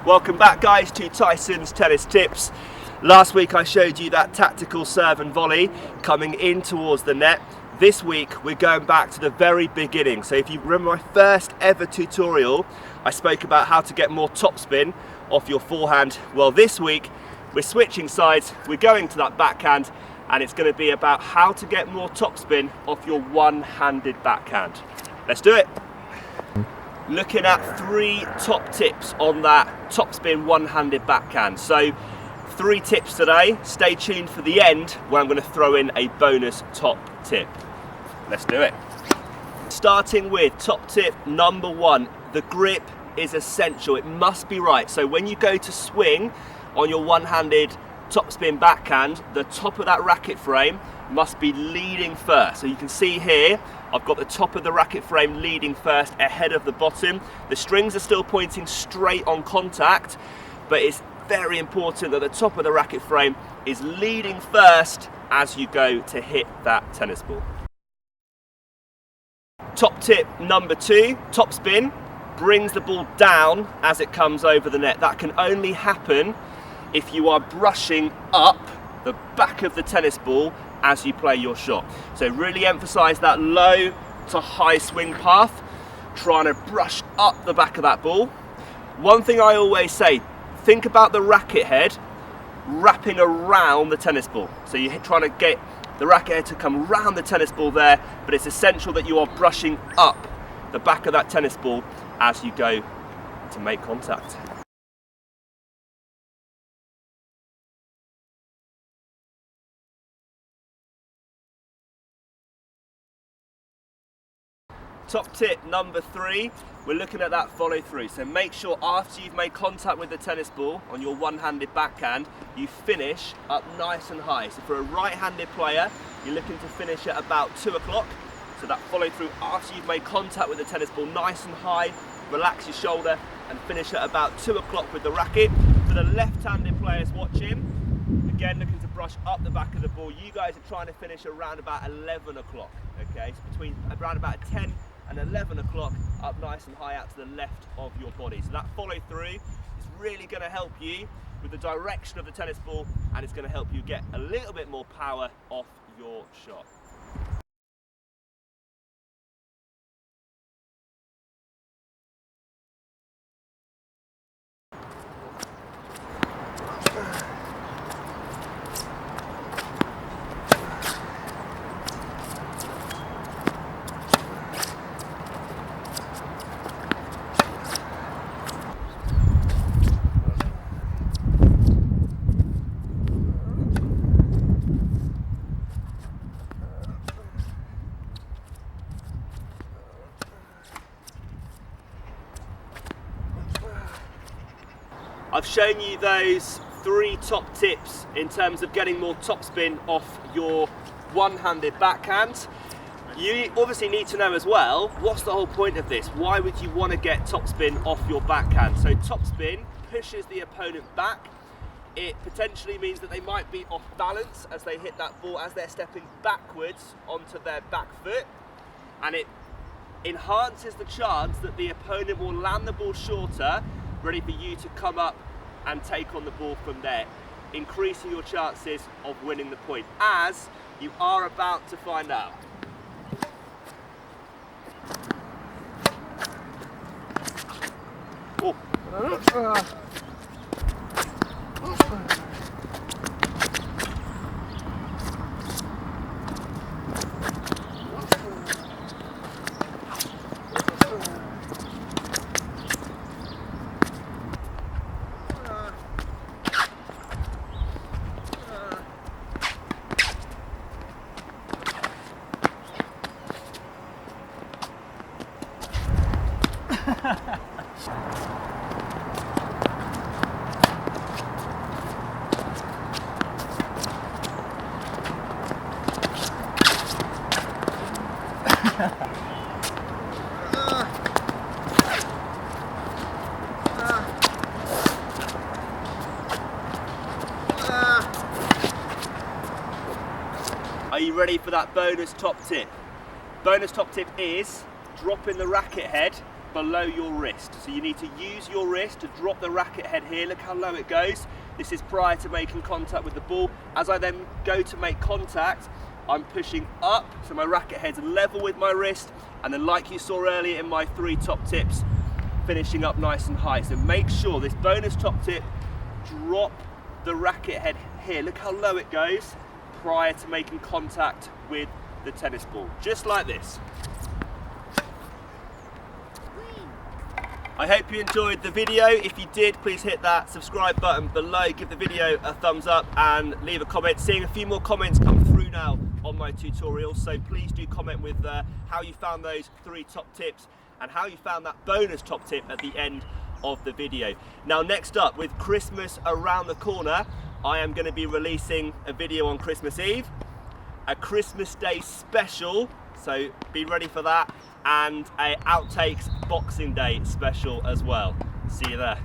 Welcome back, guys, to Tyson's Tennis Tips. Last week I showed you that tactical serve and volley coming in towards the net. This week we're going back to the very beginning. So if you remember my first ever tutorial, I spoke about how to get more topspin off your forehand. Well, this week we're switching sides, we're going to that backhand, and it's going to be about how to get more topspin off your one-handed backhand. Let's do it. Looking at 3 top tips on that topspin one-handed backhand. So 3 tips today. Stay tuned for the end where I'm going to throw in a bonus top tip. Let's do it. Starting with top tip number 1, the grip is essential. It must be right. So when you go to swing on your one-handed topspin backhand, the top of that racket frame must be leading first. So you can see here, I've got the top of the racket frame leading first ahead of the bottom. The strings are still pointing straight on contact, but it's very important that the top of the racket frame is leading first as you go to hit that tennis ball. Top tip number 2, topspin brings the ball down as it comes over the net. That can only happen if you are brushing up the back of the tennis ball as you play your shot. So really emphasize that low to high swing path, trying to brush up the back of that ball. One thing I always say, think about the racket head wrapping around the tennis ball. So you're trying to get the racket head to come round the tennis ball there, but it's essential that you are brushing up the back of that tennis ball as you go to make contact. Top tip number 3, we're looking at that follow through. So make sure after you've made contact with the tennis ball on your one-handed backhand, you finish up nice and high. So for a right-handed player, you're looking to finish at about 2 o'clock. So that follow through after you've made contact with the tennis ball nice and high, relax your shoulder and finish at about 2 o'clock with the racket. For the left-handed players watching, again looking to brush up the back of the ball. You guys are trying to finish around about 11 o'clock, okay? So between around about 10 and 11 o'clock, up nice and high out to the left of your body. So that follow through is really going to help you with the direction of the tennis ball, and it's going to help you get a little bit more power off your shot. I've shown you those 3 top tips in terms of getting more topspin off your one-handed backhand. You obviously need to know as well, what's the whole point of this? Why would you want to get topspin off your backhand? So topspin pushes the opponent back. It potentially means that they might be off balance as they hit that ball, as they're stepping backwards onto their back foot. And it enhances the chance that the opponent will land the ball shorter, ready for you to come up and take on the ball from there, increasing your chances of winning the point, as you are about to find out. Oh. Are you ready for that bonus top tip? Bonus top tip is dropping the racket head below your wrist. So you need to use your wrist to drop the racket head here. Look how low it goes. This is prior to making contact with the ball. As I then go to make contact, I'm pushing up, so my racket head's level with my wrist, and then like you saw earlier in my 3 top tips, finishing up nice and high. So make sure this bonus top tip, drop the racket head here. Look how low it goes prior to making contact with the tennis ball, just like this. I hope you enjoyed the video. If you did, please hit that subscribe button below, give the video a thumbs up and leave a comment. Seeing a few more comments come through now on my tutorial, so please do comment with how you found those 3 top tips and how you found that bonus top tip at the end of the video. Now, next up, with Christmas around the corner, I am going to be releasing a video on Christmas Eve, a Christmas Day special, so be ready for that, and a Outtakes Boxing Day special as well. See you there.